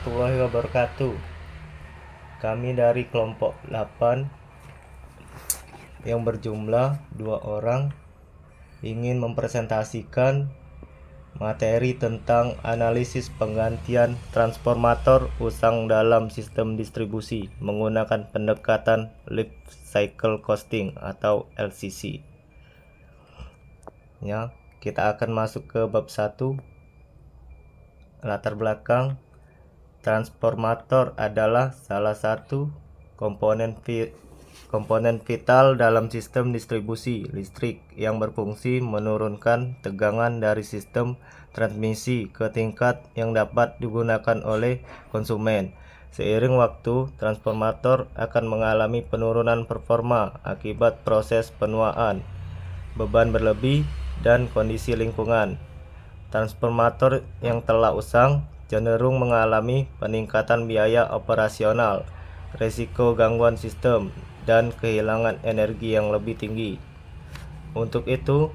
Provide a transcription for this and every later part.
warahmatullahi wabarakatuh. Kami dari kelompok 8 yang berjumlah 2 orang ingin mempresentasikan materi tentang analisis penggantian transformator usang dalam sistem distribusi menggunakan pendekatan life cycle costing atau LCC. Ya, kita akan masuk ke bab 1. Latar belakang. Transformator adalah salah satu komponen vital dalam sistem distribusi listrik yang berfungsi menurunkan tegangan dari sistem transmisi ke tingkat yang dapat digunakan oleh konsumen. Seiring waktu, transformator akan mengalami penurunan performa akibat proses penuaan, beban berlebih, dan kondisi lingkungan. Transformator yang telah usang cenderung mengalami peningkatan biaya operasional, risiko gangguan sistem, dan kehilangan energi yang lebih tinggi. Untuk itu,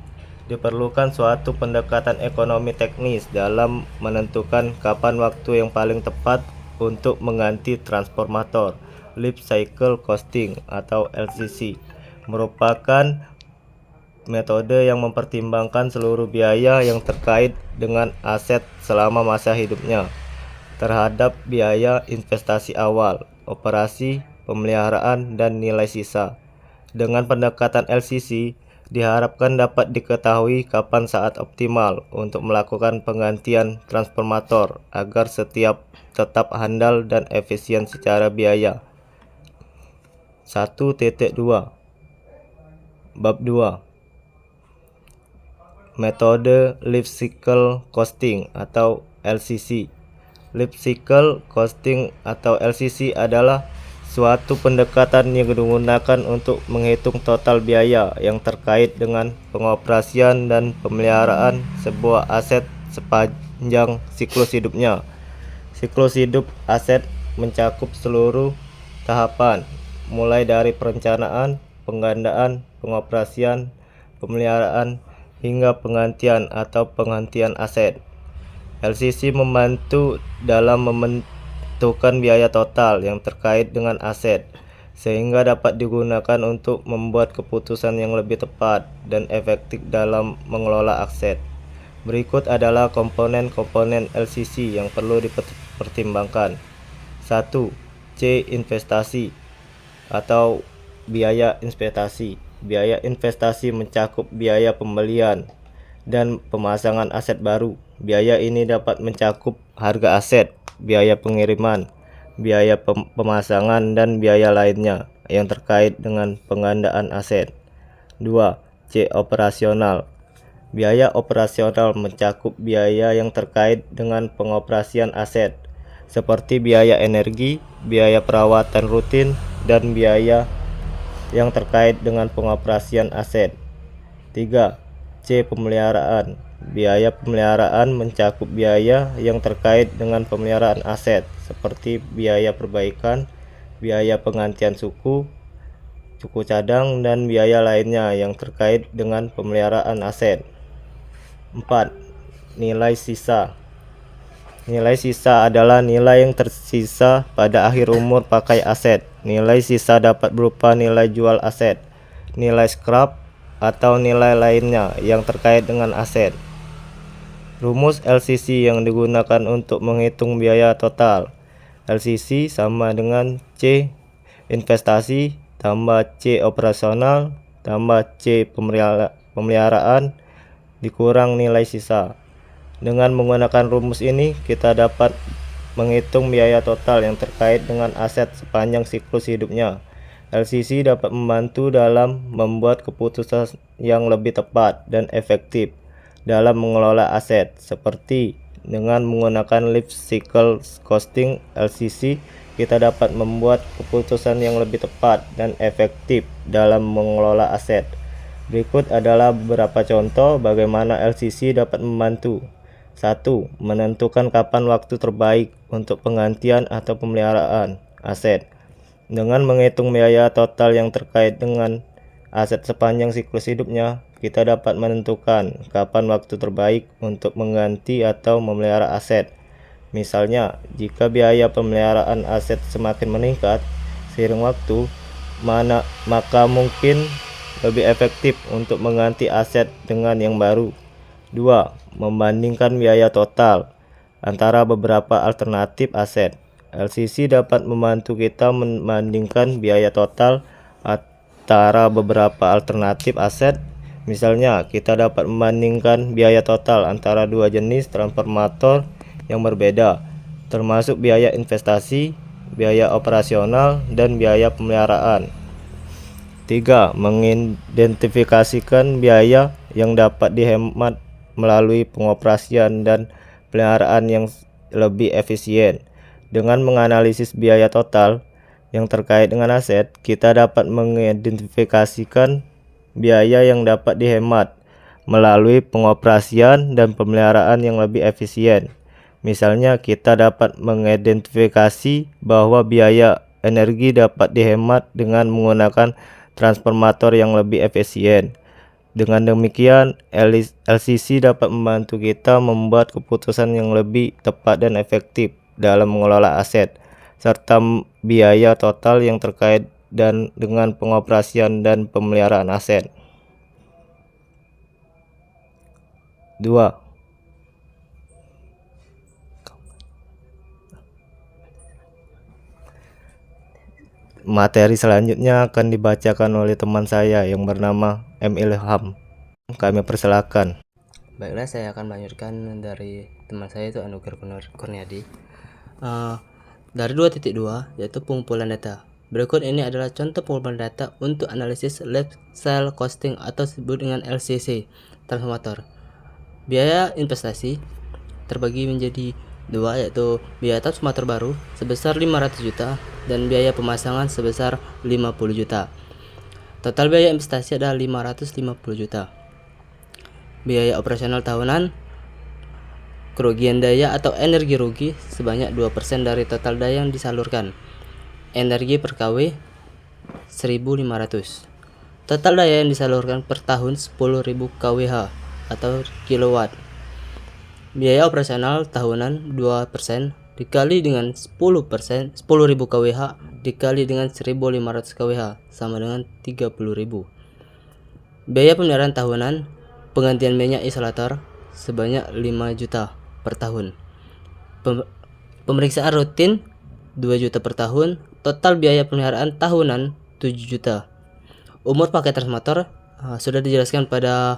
diperlukan suatu pendekatan ekonomi teknis dalam menentukan kapan waktu yang paling tepat untuk mengganti transformator. Life Cycle Costing atau LCC merupakan metode yang mempertimbangkan seluruh biaya yang terkait dengan aset selama masa hidupnya terhadap biaya investasi awal, operasi, pemeliharaan, dan nilai sisa. Dengan pendekatan LCC, diharapkan dapat diketahui kapan saat optimal untuk melakukan penggantian transformator agar setiap tetap handal dan efisien secara biaya. 1.2 Bab 2 Metode Life Cycle Costing atau LCC. Life Cycle Costing atau LCC adalah suatu pendekatan yang digunakan untuk menghitung total biaya yang terkait dengan pengoperasian dan pemeliharaan sebuah aset sepanjang siklus hidupnya. Siklus hidup aset mencakup seluruh tahapan, mulai dari perencanaan, penggandaan, pengoperasian, pemeliharaan, hingga penggantian atau penghentian aset. LCC membantu dalam menentukan biaya total yang terkait dengan aset, sehingga dapat digunakan untuk membuat keputusan yang lebih tepat dan efektif dalam mengelola aset. Berikut adalah komponen-komponen LCC yang perlu dipertimbangkan. 1. C. Investasi atau biaya investasi. Biaya investasi mencakup biaya pembelian dan pemasangan aset baru. Biaya ini dapat mencakup harga aset, biaya pengiriman, biaya pemasangan, dan biaya lainnya yang terkait dengan penggandaan aset. 2. C. Operasional. Biaya operasional mencakup biaya yang terkait dengan pengoperasian aset, seperti biaya energi, biaya perawatan rutin, dan biaya yang terkait dengan pengoperasian aset. 3. C. Pemeliharaan. Biaya pemeliharaan mencakup biaya yang terkait dengan pemeliharaan aset, seperti biaya perbaikan, biaya penggantian suku cadang, dan biaya lainnya yang terkait dengan pemeliharaan aset. 4. Nilai sisa. Nilai sisa adalah nilai yang tersisa pada akhir umur pakai aset. Nilai sisa dapat berupa nilai jual aset, nilai scrap, atau nilai lainnya yang terkait dengan aset. Rumus LCC yang digunakan untuk menghitung biaya total. LCC sama dengan C investasi tambah C operasional tambah C pemeliharaan dikurang nilai sisa. Dengan menggunakan rumus ini, kita dapat menghitung biaya total yang terkait dengan aset sepanjang siklus hidupnya. LCC dapat membantu dalam membuat keputusan yang lebih tepat dan efektif dalam mengelola aset, seperti dengan menggunakan Life Cycle Costing LCC, kita dapat membuat keputusan yang lebih tepat dan efektif dalam mengelola aset. Berikut adalah beberapa contoh bagaimana LCC dapat membantu. 1. Menentukan kapan waktu terbaik untuk penggantian atau pemeliharaan aset. Dengan menghitung biaya total yang terkait dengan aset sepanjang siklus hidupnya, kita dapat menentukan kapan waktu terbaik untuk mengganti atau memelihara aset. Misalnya, jika biaya pemeliharaan aset semakin meningkat seiring waktu, maka mungkin lebih efektif untuk mengganti aset dengan yang baru. 2. Membandingkan biaya total antara beberapa alternatif aset. LCC dapat membantu kita membandingkan biaya total antara beberapa alternatif aset. Misalnya, kita dapat membandingkan biaya total antara dua jenis transformator yang berbeda, termasuk biaya investasi, biaya operasional, dan biaya pemeliharaan. 3. Mengidentifikasikan biaya yang dapat dihemat melalui pengoperasian dan pemeliharaan yang lebih efisien. Dengan menganalisis biaya total yang terkait dengan aset, kita dapat mengidentifikasikan biaya yang dapat dihemat melalui pengoperasian dan pemeliharaan yang lebih efisien. Misalnya, kita dapat mengidentifikasi bahwa biaya energi dapat dihemat dengan menggunakan transformator yang lebih efisien. Dengan demikian, LCC dapat membantu kita membuat keputusan yang lebih tepat dan efektif dalam mengelola aset, serta biaya total yang terkait dengan pengoperasian dan pemeliharaan aset. 2. Materi selanjutnya akan dibacakan oleh teman saya yang bernama M. Ilham. Kami persilakan. Baiklah, saya akan melanjutkan dari teman saya itu Anuger Kurniadi. Dari 2.2 yaitu pengumpulan data. Berikut ini adalah contoh pengumpulan data untuk analisis life cycle costing atau disebut dengan LCC transformator. Biaya investasi terbagi menjadi dua, yaitu biaya transformator baru sebesar 500 juta dan biaya pemasangan sebesar 50 juta. Total biaya investasi adalah 550 juta. Biaya operasional tahunan kerugian daya atau energi rugi sebanyak 2% dari total daya yang disalurkan. Energi per kW 1.500. Total daya yang disalurkan per tahun 10.000 kWh atau kilowatt. Biaya operasional tahunan 2% dikali dengan 10%, 10.000 kWh dikali dengan 1.500 kWh sama dengan 30.000. Biaya pemeliharaan tahunan penggantian minyak isolator sebanyak 5 juta per tahun. Pemeriksaan rutin 2 juta per tahun. Total biaya pemeliharaan tahunan 7 juta. Umur pakai transformator sudah dijelaskan pada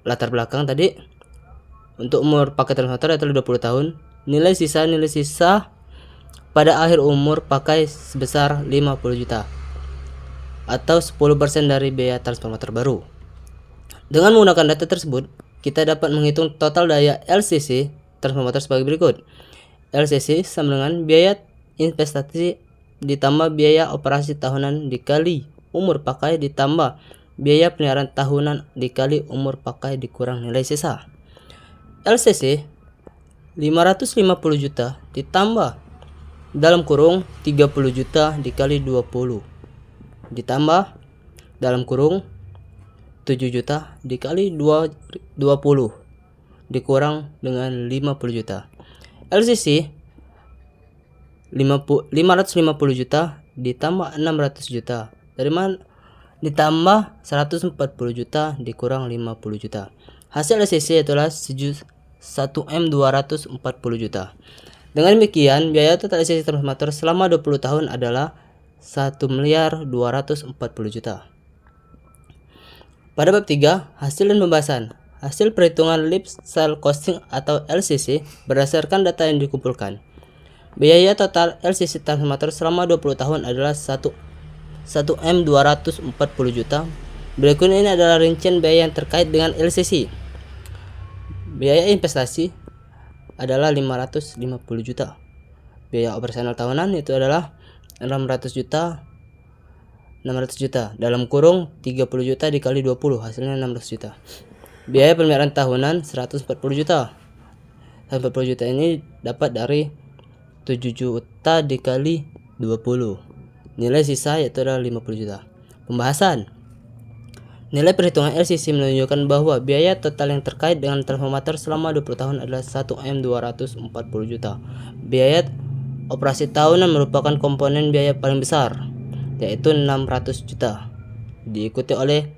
latar belakang tadi. Untuk umur pakai transformator adalah 20 tahun. Nilai sisa pada akhir umur pakai sebesar 50 juta atau 10% dari biaya transformator baru. Dengan menggunakan data tersebut, kita dapat menghitung total daya LCC transformator sebagai berikut. LCC sama dengan biaya investasi ditambah biaya operasi tahunan dikali umur pakai ditambah biaya pemeliharaan tahunan dikali umur pakai dikurang nilai sisa. LCC 550 juta ditambah dalam kurung 30 juta dikali 20 ditambah dalam kurung 7 juta dikali 20 dikurang dengan 50 juta. LCC 550 juta ditambah 600 juta. Dari mana? Ditambah 140 juta dikurang 50 juta. Hasil LCC adalah 1M240 juta. Dengan demikian, biaya total LCC transformator selama 20 tahun adalah 1.240 juta. Pada bab 3, hasil dan pembahasan. Hasil perhitungan life cycle costing atau LCC berdasarkan data yang dikumpulkan. Biaya total LCC transformator selama 20 tahun adalah 1M240 juta. Berikut ini adalah rincian biaya yang terkait dengan LCC. Biaya investasi adalah 550 juta. Biaya operasional tahunan itu adalah 600 juta dalam kurung 30 juta dikali 20 hasilnya 600 juta. Biaya pemeliharaan tahunan 140 juta. 140 juta ini dapat dari 7 juta dikali 20. Nilai sisa yaitu adalah 50 juta. Pembahasan. Nilai perhitungan LCC menunjukkan bahwa biaya total yang terkait dengan transformator selama 20 tahun adalah 1M240 juta. Biaya operasi tahunan merupakan komponen biaya paling besar, yaitu 600 juta, diikuti oleh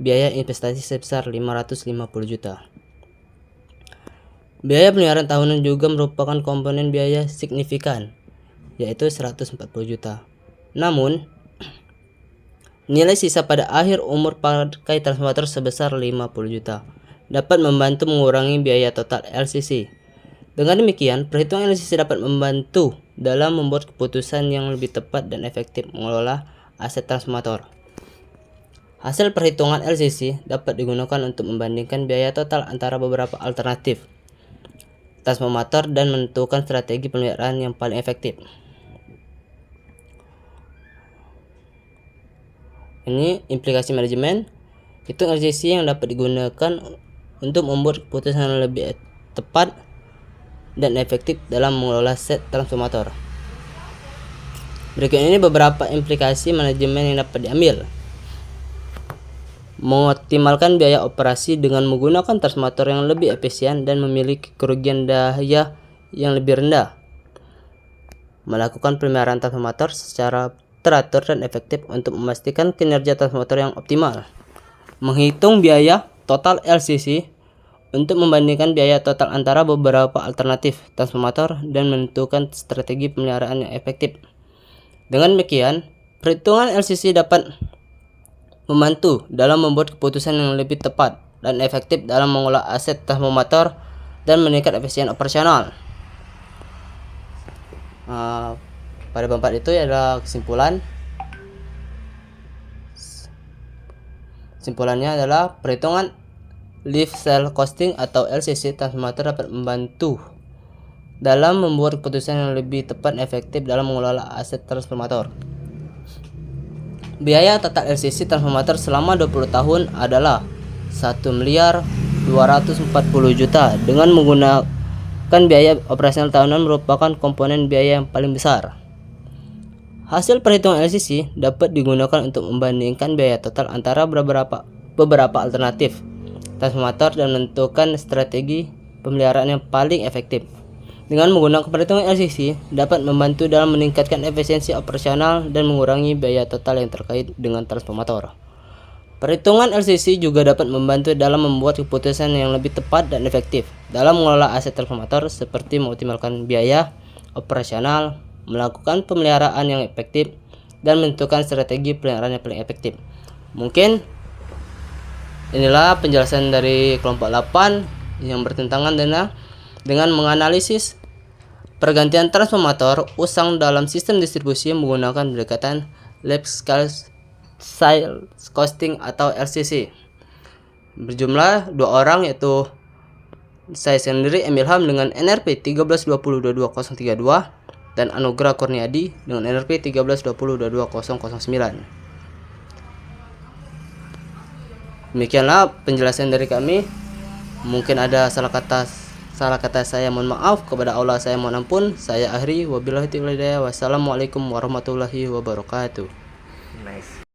biaya investasi sebesar 550 juta. Biaya pemeliharaan tahunan juga merupakan komponen biaya signifikan, yaitu 140 juta. Namun, nilai sisa pada akhir umur pakai transformator sebesar 50 juta dapat membantu mengurangi biaya total LCC. Dengan demikian, perhitungan LCC dapat membantu dalam membuat keputusan yang lebih tepat dan efektif mengelola aset transformator. Hasil perhitungan LCC dapat digunakan untuk membandingkan biaya total antara beberapa alternatif transformator dan menentukan strategi pemeliharaan yang paling efektif. Ini implikasi manajemen, hitung LCC yang dapat digunakan untuk membuat keputusan yang lebih tepat dan efektif dalam mengelola set transformator. Berikut ini beberapa implikasi manajemen yang dapat diambil. Mengoptimalkan biaya operasi dengan menggunakan transformator yang lebih efisien dan memiliki kerugian daya yang lebih rendah. Melakukan pemeliharaan transformator secara teratur dan efektif untuk memastikan kinerja transformator yang optimal. Menghitung biaya total LCC untuk membandingkan biaya total antara beberapa alternatif transformator dan menentukan strategi pemeliharaan yang efektif. Dengan demikian, perhitungan LCC dapat membantu dalam membuat keputusan yang lebih tepat dan efektif dalam mengolah aset transformator dan meningkat efisien operasional. Pada bab 4 itu adalah kesimpulan. Kesimpulannya adalah perhitungan life cycle costing atau LCC transformator dapat membantu dalam membuat keputusan yang lebih tepat dan efektif dalam mengelola aset transformator. Biaya total LCC transformator selama 20 tahun adalah 1.240 juta. Dengan menggunakan biaya operasional tahunan merupakan komponen biaya yang paling besar. Hasil perhitungan LCC dapat digunakan untuk membandingkan biaya total antara beberapa alternatif transformator dan menentukan strategi pemeliharaan yang paling efektif. Dengan menggunakan perhitungan LCC dapat membantu dalam meningkatkan efisiensi operasional dan mengurangi biaya total yang terkait dengan transformator. Perhitungan LCC juga dapat membantu dalam membuat keputusan yang lebih tepat dan efektif dalam mengelola aset transformator seperti mengoptimalkan biaya operasional, melakukan pemeliharaan yang efektif, dan menentukan strategi pemeliharaan yang paling efektif. Mungkin inilah penjelasan dari kelompok 8 yang bertentangan dengan menganalisis pergantian transformator usang dalam sistem distribusi menggunakan pendekatan life cycle costing atau LCC. Berjumlah 2 orang, yaitu saya sendiri Emil Ham dengan NRP 1320222032 dan Anugrah Kurniadi dengan NRP 1320222009. Demikianlah penjelasan dari kami. Mungkin ada salah kata saya, mohon maaf. Kepada Allah saya mohon ampun. Saya akhiri, wabillahi taufiq wal hidayah. Wassalamualaikum warahmatullahi wabarakatuh. Nice.